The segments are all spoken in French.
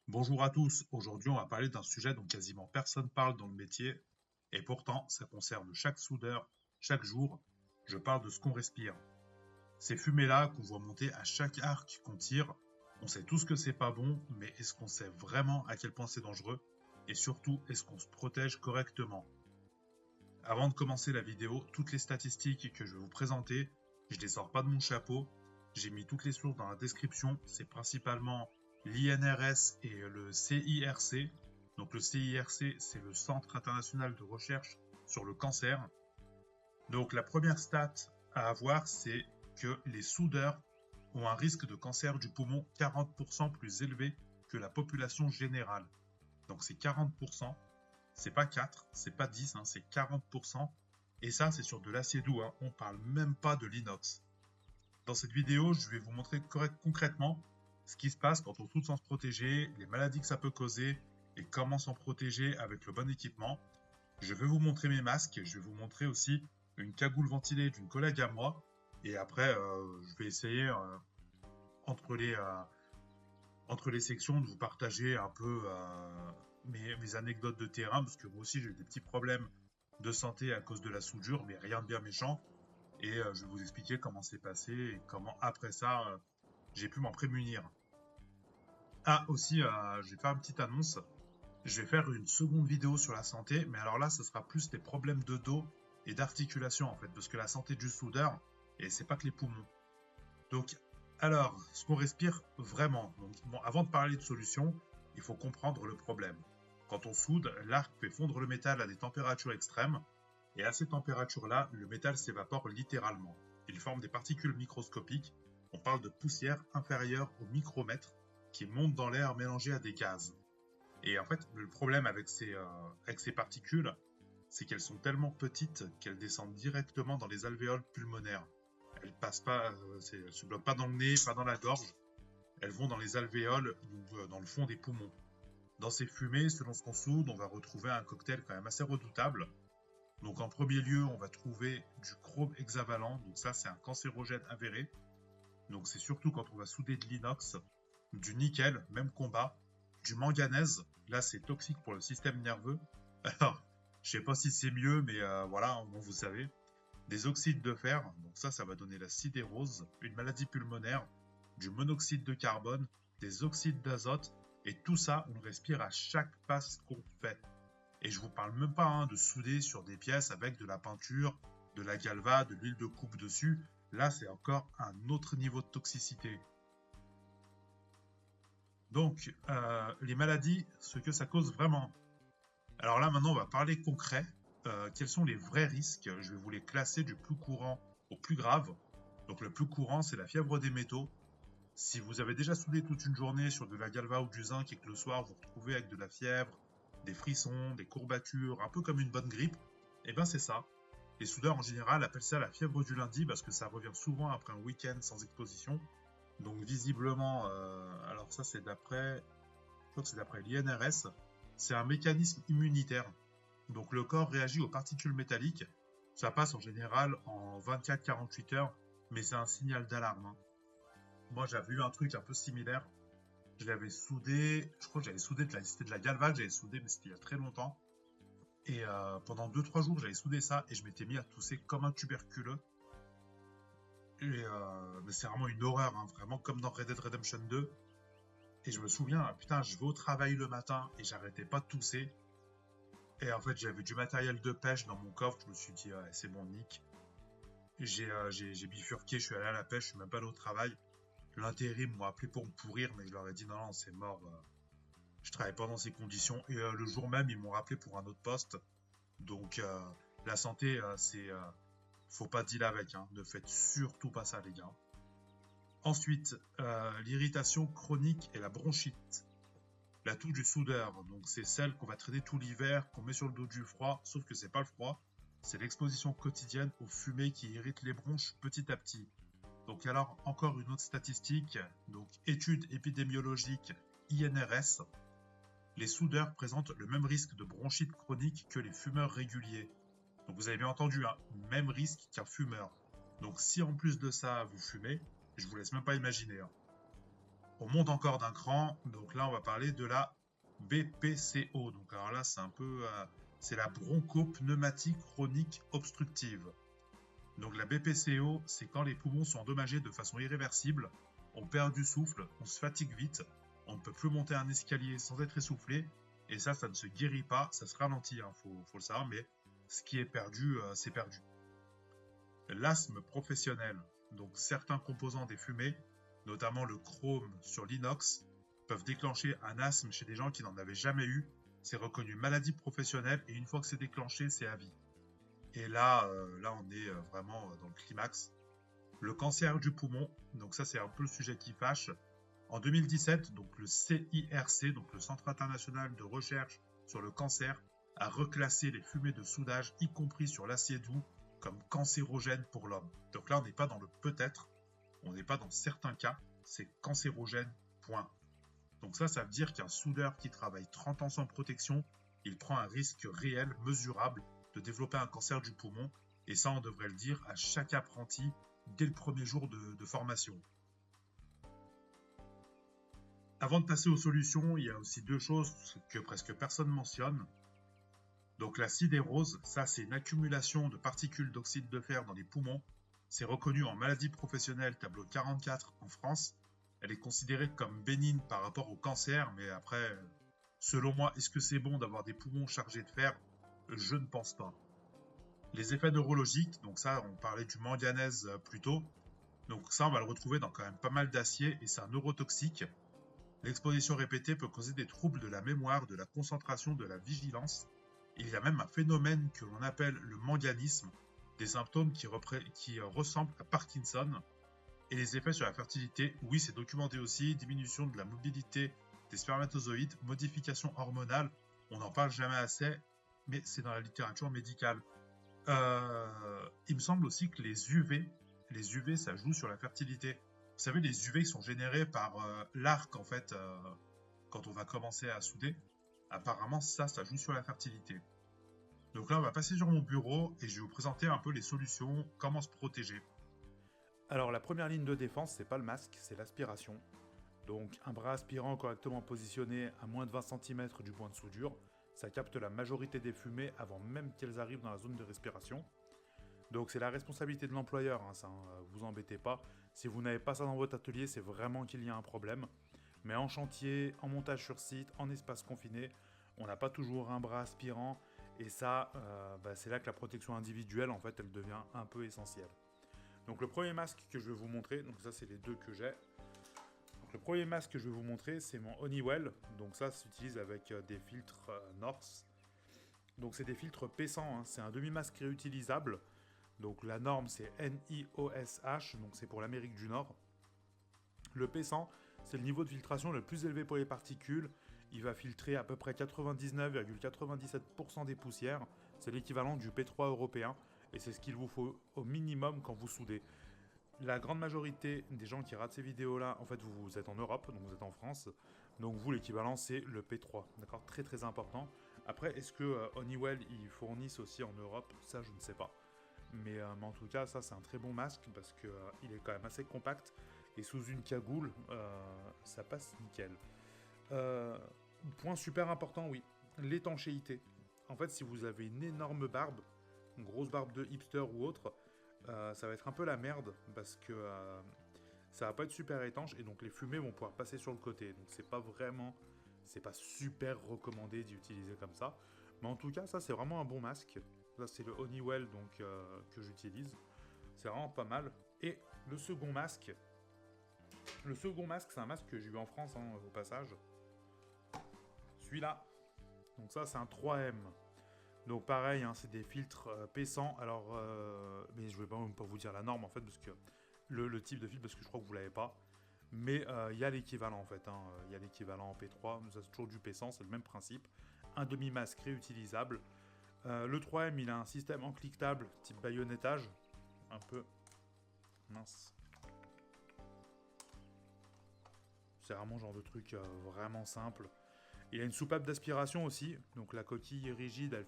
Bonjour à tous, aujourd'hui on va parler d'un sujet dont quasiment personne parle dans le métier, et pourtant ça concerne chaque soudeur, chaque jour, je parle de ce qu'on respire. Ces fumées-là qu'on voit monter à chaque arc qu'on tire, on sait tous que c'est pas bon, mais est-ce qu'on sait vraiment à quel point c'est dangereux? Et surtout, est-ce qu'on se protège correctement? Avant de commencer la vidéo, toutes les statistiques que je vais vous présenter, je les sors pas de mon chapeau. J'ai mis toutes les sources dans la description. C'est principalement l'INRS et le CIRC. Donc le CIRC, c'est le Centre international de recherche sur le cancer. Donc la première stat à avoir, c'est que les soudeurs ont un risque de cancer du poumon 40% plus élevé que la population générale. Donc c'est 40%. C'est pas 4, c'est pas 10, hein, c'est 40%. Et ça, c'est sur de l'acier doux, hein. On parle même pas de l'inox. Dans cette vidéo, je vais vous montrer concrètement ce qui se passe quand on soude sans se protéger, les maladies que ça peut causer et comment s'en protéger avec le bon équipement. Je vais vous montrer mes masques, je vais vous montrer aussi une cagoule ventilée d'une collègue à moi. Et après, je vais essayer entre les, euh, entre les sections de vous partager un peu mes anecdotes de terrain, parce que moi aussi j'ai eu des petits problèmes de santé à cause de la soudure, mais rien de bien méchant. Et je vais vous expliquer comment c'est passé et comment après ça j'ai pu m'en prémunir. Ah aussi, je vais faire une petite annonce. Je vais faire une seconde vidéo sur la santé, mais alors là, ce sera plus des problèmes de dos et d'articulation en fait, parce que la santé du soudeur, et c'est pas que les poumons. Donc, alors, ce qu'on respire vraiment. Donc, bon, avant de parler de solutions, il faut comprendre le problème. Quand on soude, l'arc fait fondre le métal à des températures extrêmes, et à ces températures-là, le métal s'évapore littéralement. Il forme des particules microscopiques. On parle de poussière inférieure au micromètre qui monte dans l'air mélangé à des gaz. Et en fait, le problème avec ces particules, c'est qu'elles sont tellement petites qu'elles descendent directement dans les alvéoles pulmonaires. Elles passent pas, elles se bloquent pas dans le nez, pas dans la gorge. Elles vont dans les alvéoles ou dans le fond des poumons. Dans ces fumées, selon ce qu'on soude, on va retrouver un cocktail quand même assez redoutable. Donc en premier lieu, on va trouver du chrome hexavalent. Donc ça, c'est un cancérogène avéré. Donc c'est surtout quand on va souder de l'inox, du nickel, même combat, du manganèse. Là, c'est toxique pour le système nerveux. Alors, je sais pas si c'est mieux, mais voilà, bon, vous savez. Des oxydes de fer, donc ça va donner la sidérose, une maladie pulmonaire, du monoxyde de carbone, des oxydes d'azote, et tout ça, on le respire à chaque passe qu'on fait. Et je vous parle même pas de souder sur des pièces avec de la peinture, de la galva, de l'huile de coupe dessus. Là, c'est encore un autre niveau de toxicité. Donc, les maladies, ce que ça cause vraiment. Alors là, maintenant, on va parler concret. Quels sont les vrais risques? Je vais vous les classer du plus courant au plus grave. Donc le plus courant, c'est la fièvre des métaux. Si vous avez déjà soudé toute une journée sur de la galva ou du zinc et que le soir vous retrouvez avec de la fièvre, des frissons, des courbatures, un peu comme une bonne grippe, eh ben c'est ça. Les soudeurs en général appellent ça la fièvre du lundi parce que ça revient souvent après un week-end sans exposition. Donc visiblement, alors ça c'est d'après, je crois que c'est d'après l'INRS, c'est un mécanisme immunitaire. Donc le corps réagit aux particules métalliques. Ça passe en général en 24-48 heures, mais c'est un signal d'alarme, hein. Moi j'avais eu un truc un peu similaire. Je l'avais soudé, je crois que j'avais soudé c'était de la galva que j'avais soudé, mais c'était il y a très longtemps. Et pendant 2-3 jours, j'avais soudé ça et je m'étais mis à tousser comme un tuberculeux. Et mais c'est vraiment une horreur, hein, vraiment comme dans Red Dead Redemption 2. Et je me souviens, putain, je vais au travail le matin et j'arrêtais pas de tousser. Et en fait, j'avais du matériel de pêche dans mon coffre. Je me suis dit, ouais, c'est bon, nick. J'ai bifurqué, je suis allé à la pêche, je suis même pas allé au travail. L'intérim m'a appelé pour me pourrir, mais je leur ai dit, non, non, c'est mort. Je travaille pas dans ces conditions. Et le jour même, ils m'ont rappelé pour un autre poste. Donc, la santé, faut pas dealer avec, hein. Ne faites surtout pas ça, les gars. Ensuite, l'irritation chronique et la bronchite. La toux du soudeur, donc c'est celle qu'on va traiter tout l'hiver, qu'on met sur le dos du froid, sauf que c'est pas le froid, c'est l'exposition quotidienne aux fumées qui irritent les bronches petit à petit. Donc alors, encore une autre statistique, donc étude épidémiologique INRS, les soudeurs présentent le même risque de bronchite chronique que les fumeurs réguliers. Donc vous avez bien entendu, hein, même risque qu'un fumeur. Donc si en plus de ça vous fumez, je vous laisse même pas imaginer, hein. On monte encore d'un cran, donc là on va parler de la BPCO. Donc alors là c'est un peu, c'est la bronchopneumatique chronique obstructive. Donc la BPCO, c'est quand les poumons sont endommagés de façon irréversible, on perd du souffle, on se fatigue vite, on ne peut plus monter un escalier sans être essoufflé, et ça ne se guérit pas, ça se ralentit, hein, faut le savoir, mais ce qui est perdu, c'est perdu. L'asthme professionnel, donc certains composants des fumées, notamment le chrome sur l'inox, peuvent déclencher un asthme chez des gens qui n'en avaient jamais eu. C'est reconnu maladie professionnelle et une fois que c'est déclenché, c'est à vie. Et là, on est vraiment dans le climax. Le cancer du poumon, donc ça c'est un peu le sujet qui fâche. En 2017, donc le CIRC, donc le Centre international de recherche sur le cancer, a reclassé les fumées de soudage, y compris sur l'acier doux, comme cancérogènes pour l'homme. Donc là, on n'est pas dans le peut-être, on n'est pas dans certains cas, c'est cancérogène, point. Donc ça veut dire qu'un soudeur qui travaille 30 ans sans protection, il prend un risque réel, mesurable, de développer un cancer du poumon, et ça on devrait le dire à chaque apprenti dès le premier jour de formation. Avant de passer aux solutions, il y a aussi deux choses que presque personne mentionne. Donc la sidérose, ça c'est une accumulation de particules d'oxyde de fer dans les poumons. C'est reconnu en maladie professionnelle tableau 44 en France. Elle est considérée comme bénigne par rapport au cancer, mais après, selon moi, est-ce que c'est bon d'avoir des poumons chargés de fer? Je ne pense pas. Les effets neurologiques, donc ça, on parlait du manganèse plus tôt. Donc ça, on va le retrouver dans quand même pas mal d'acier et c'est un neurotoxique. L'exposition répétée peut causer des troubles de la mémoire, de la concentration, de la vigilance. Il y a même un phénomène que l'on appelle le manganisme, des symptômes qui ressemblent à Parkinson. Et les effets sur la fertilité, oui, c'est documenté aussi, diminution de la mobilité des spermatozoïdes, modification hormonale, on n'en parle jamais assez, mais c'est dans la littérature médicale. Il me semble aussi que les UV, ça joue sur la fertilité. Vous savez, les UV sont générés par l'arc, en fait, quand on va commencer à souder. Apparemment, ça joue sur la fertilité. Donc là, on va passer sur mon bureau et je vais vous présenter un peu les solutions, comment se protéger. Alors la première ligne de défense, c'est pas le masque, c'est l'aspiration. Donc un bras aspirant correctement positionné à moins de 20 cm du point de soudure, ça capte la majorité des fumées avant même qu'elles arrivent dans la zone de respiration. Donc c'est la responsabilité de l'employeur, hein, ça, vous embêtez pas. Si vous n'avez pas ça dans votre atelier, c'est vraiment qu'il y a un problème. Mais en chantier, en montage sur site, en espace confiné, on n'a pas toujours un bras aspirant. Et ça, c'est là que la protection individuelle, en fait, elle devient un peu essentielle. Donc le premier masque que je vais vous montrer, donc ça c'est les deux que j'ai. Donc le premier masque que je vais vous montrer, c'est mon Honeywell. Donc ça s'utilise avec des filtres North. Donc c'est des filtres P100, hein. C'est un demi-masque réutilisable. Donc la norme c'est NIOSH, donc c'est pour l'Amérique du Nord. Le P100, c'est le niveau de filtration le plus élevé pour les particules. Il va filtrer à peu près 99,97% des poussières. C'est l'équivalent du P3 européen. Et c'est ce qu'il vous faut au minimum quand vous soudez. La grande majorité des gens qui ratent ces vidéos-là, en fait, vous êtes en Europe, donc vous êtes en France. Donc vous, l'équivalent, c'est le P3. D'accord, très très important. Après, est-ce que Honeywell, ils fournissent aussi en Europe? Ça, je ne sais pas. Mais en tout cas, ça, c'est un très bon masque parce qu'il est quand même assez compact. Et sous une cagoule, ça passe nickel. Point super important, oui. L'étanchéité. En fait, si vous avez une énorme barbe, une grosse barbe de hipster ou autre, ça va être un peu la merde parce que ça va pas être super étanche et donc les fumées vont pouvoir passer sur le côté. Donc c'est pas super recommandé d'y utiliser comme ça. Mais en tout cas, ça c'est vraiment un bon masque. Ça c'est le Honeywell donc que j'utilise. C'est vraiment pas mal. Et le second masque, c'est un masque que j'ai eu en France hein, au passage. Celui-là. Donc ça c'est un 3M. Donc pareil, hein, c'est des filtres P100. Alors, mais je ne vais pas vous dire la norme en fait, parce que le type de filtre, parce que je crois que vous l'avez pas. Mais il y a l'équivalent en fait. Il y a l'équivalent en P3. Ça c'est toujours du P100, c'est le même principe. Un demi-masque réutilisable. Le 3M, il a un système enclictable type baïonnettage. Un peu mince. C'est vraiment genre de truc vraiment simple. Il a une soupape d'aspiration aussi, donc la coquille est rigide, elle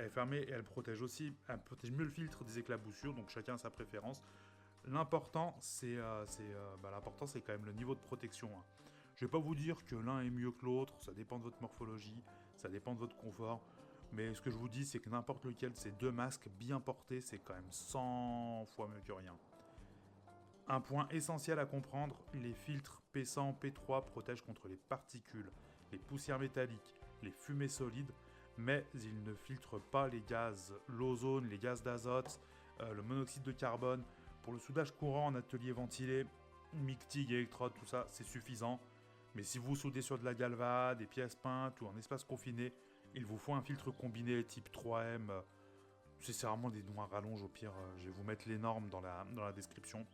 est fermée et elle protège aussi, elle protège mieux le filtre des éclaboussures, donc chacun a sa préférence. L'important, l'important, c'est quand même le niveau de protection, hein. Je vais pas vous dire que l'un est mieux que l'autre, ça dépend de votre morphologie, ça dépend de votre confort. Mais ce que je vous dis, c'est que n'importe lequel de ces deux masques bien portés, c'est quand même 100 fois mieux que rien. Un point essentiel à comprendre, les filtres P100, P3 protègent contre les particules, les poussières métalliques, les fumées solides, mais ils ne filtrent pas les gaz, l'ozone, les gaz d'azote, le monoxyde de carbone. Pour le soudage courant en atelier ventilé, MIG-TIG, électrode, tout ça, c'est suffisant. Mais si vous soudez sur de la galva, des pièces peintes ou en espace confiné, il vous faut un filtre combiné type 3M. C'est vraiment des noms à rallonge, au pire, je vais vous mettre les normes dans la description.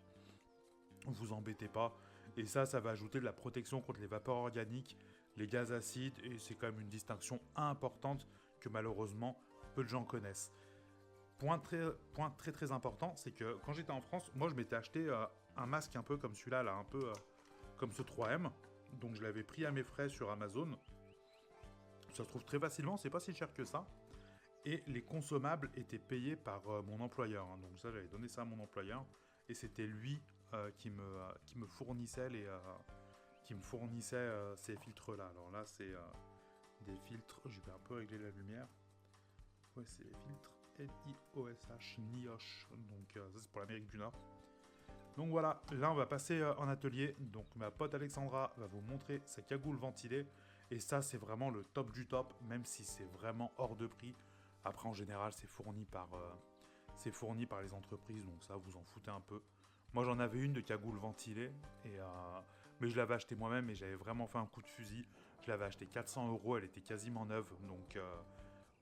Vous embêtez pas. Et ça va ajouter de la protection contre les vapeurs organiques, les gaz acides, et c'est quand même une distinction importante que malheureusement peu de gens connaissent. Point très très important, c'est que quand j'étais en France, moi je m'étais acheté un masque un peu comme celui-là, là, un peu comme ce 3M. Donc je l'avais pris à mes frais sur Amazon. Ça se trouve très facilement, c'est pas si cher que ça. Et les consommables étaient payés par mon employeur, hein. Donc ça, j'avais donné ça à mon employeur. Et c'était lui qui me fournissait ces filtres-là. Alors là, c'est des filtres... Je vais un peu régler la lumière. Ouais, c'est les filtres NIOSH, NIOSH. Donc ça, c'est pour l'Amérique du Nord. Donc voilà, là, on va passer en atelier. Donc ma pote Alexandra va vous montrer sa cagoule ventilée. Et ça, c'est vraiment le top du top, même si c'est vraiment hors de prix. Après, en général, c'est fourni par les entreprises, donc ça, vous en foutez un peu. Moi, j'en avais une de cagoule ventilée, mais je l'avais achetée moi-même et j'avais vraiment fait un coup de fusil. Je l'avais achetée 400 €, elle était quasiment neuve. Donc,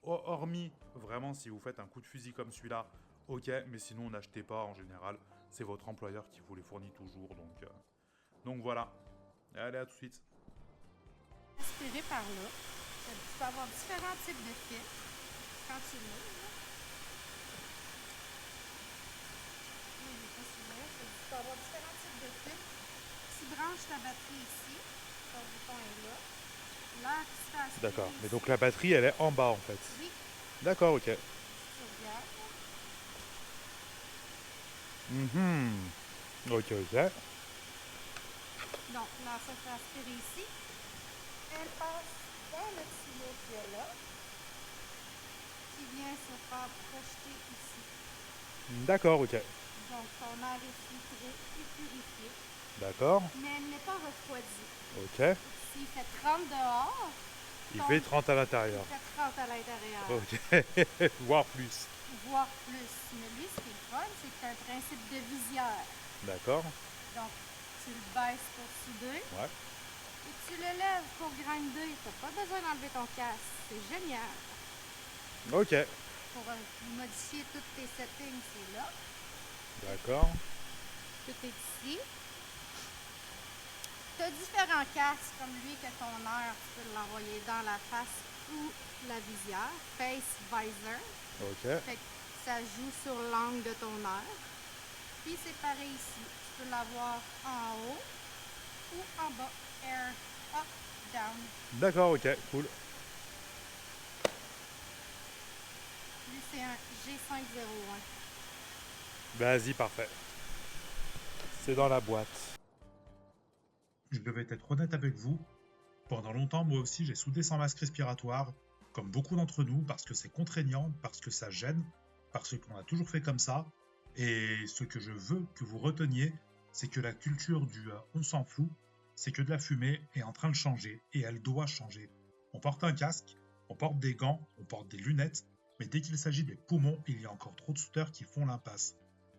hormis, vraiment, si vous faites un coup de fusil comme celui-là, ok, mais sinon, n'achetez pas en général. C'est votre employeur qui vous les fournit toujours. Donc voilà. Allez, à tout de suite. Aspiré par là. Tu peux avoir différents types de filtres quand tu l'ouvres. Tu peux avoir différents types de filtres. Tu branches ta batterie ici. Ton bouton est là. Là, tu fais aspirer. D'accord, mais ici. donc la batterie, elle est en bas en fait. Oui, D'accord, ok. tu regardes. Ok, ok. Donc, là, ça fait aspirer ici. Elle passe dans le tuyau qui est là. Qui vient se faire projeter ici. D'accord, ok. Donc, ton air est filtré et purifié. D'accord, Mais elle n'est pas refroidie. ok. S'il fait 30 dehors, Il fait 30 à il l'intérieur. fait 30 à l'intérieur, Ok, voire plus. voire plus. Mais lui, ce qui est fun, c'est que tu as un principe de visière. D'accord, Donc, tu le baisses pour souder ouais. et tu le lèves pour grinder. Tu n'as pas besoin d'enlever ton casque. C'est génial. Ok, Pour modifier tous tes settings, c'est là. d'accord. Tout est ici. Tu as différents casques, comme lui, que ton air, tu peux l'envoyer dans la face ou la visière. Face visor. Ok, Fait que ça joue sur l'angle de ton air. Puis c'est pareil ici. Tu peux l'avoir en haut ou en bas. Air up, down. d'accord, ok, cool. Lui, c'est un G501. Vas-y, parfait. C'est dans la boîte. Je devais être honnête avec vous. Pendant longtemps, moi aussi, j'ai soudé sans masque respiratoire, comme beaucoup d'entre nous, parce que c'est contraignant, parce que ça gêne, parce qu'on a toujours fait comme ça. Et ce que je veux que vous reteniez, c'est que la culture du on s'en fout, c'est que de la fumée est en train de changer, et elle doit changer. On porte un casque, on porte des gants, on porte des lunettes, mais dès qu'il s'agit des poumons, il y a encore trop de soudeurs qui font l'impasse.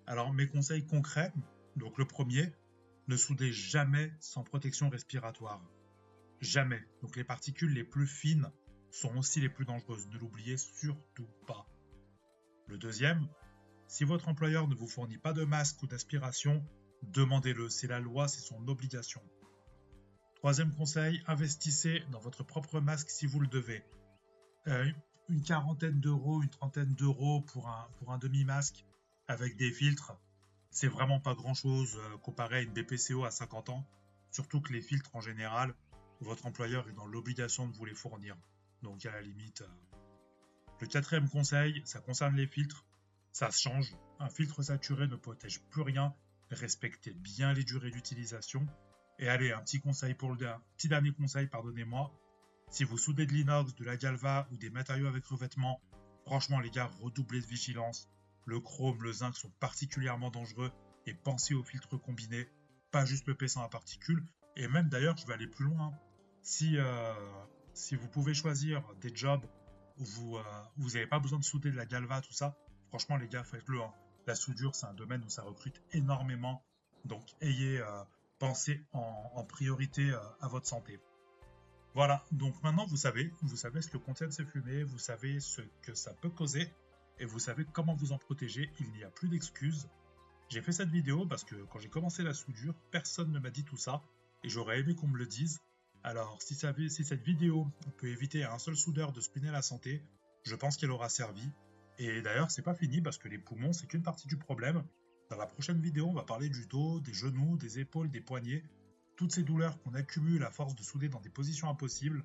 Alors mes conseils concrets, donc le premier, ne soudez jamais sans protection respiratoire. Jamais. Donc les particules les plus fines sont aussi les plus dangereuses. Ne l'oubliez surtout pas. Le deuxième, si votre employeur ne vous fournit pas de masque ou d'aspiration, demandez-le. C'est la loi, c'est son obligation. Troisième conseil, investissez dans votre propre masque si vous le devez. Une quarantaine d'euros, une trentaine d'euros pour un demi-masque avec des filtres, c'est vraiment pas grand-chose comparé à une BPCO à 50 ans. Surtout que les filtres en général, votre employeur est dans l'obligation de vous les fournir. Donc à la limite. Le quatrième conseil, ça concerne les filtres. Ça change. Un filtre saturé ne protège plus rien respectez bien les durées d'utilisation. Et allez, un petit dernier conseil, pardonnez-moi. Si vous soudez de l'inox, de la galva ou des matériaux avec revêtement, franchement les gars, redoublez de vigilance. Le chrome, le zinc sont particulièrement dangereux et pensez aux filtres combinés, pas juste le P100 à particules. Et même d'ailleurs, je vais aller plus loin. Si vous pouvez choisir des jobs où vous n'avez pas besoin de souder de la galva, tout ça, franchement les gars, faites-le. Hein. La soudure, c'est un domaine où ça recrute énormément. Donc pensez en priorité à votre santé. Voilà, donc maintenant vous savez ce que contiennent ces fumées, vous savez ce que ça peut causer, et vous savez comment vous en protéger, il n'y a plus d'excuses. J'ai fait cette vidéo parce que quand j'ai commencé la soudure, personne ne m'a dit tout ça, et j'aurais aimé qu'on me le dise. Alors si cette vidéo peut éviter à un seul soudeur de se ruiner la santé, je pense qu'elle aura servi. Et d'ailleurs c'est pas fini parce que les poumons c'est qu'une partie du problème. Dans la prochaine vidéo on va parler du dos, des genoux, des épaules, des poignets, toutes ces douleurs qu'on accumule à force de souder dans des positions impossibles.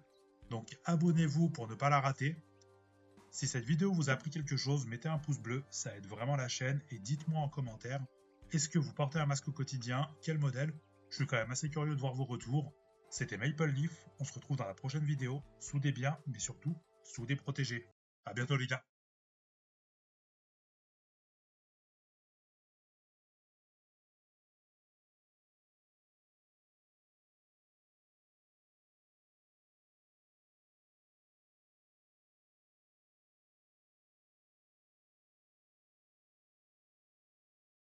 Donc abonnez-vous pour ne pas la rater. Si cette vidéo vous a appris quelque chose, mettez un pouce bleu, ça aide vraiment la chaîne, et dites-moi en commentaire, est-ce que vous portez un masque au quotidien? Quel modèle? Je suis quand même assez curieux de voir vos retours. C'était Maple Leaf, on se retrouve dans la prochaine vidéo. Soudez bien, mais surtout, soudez protégé. À bientôt les gars.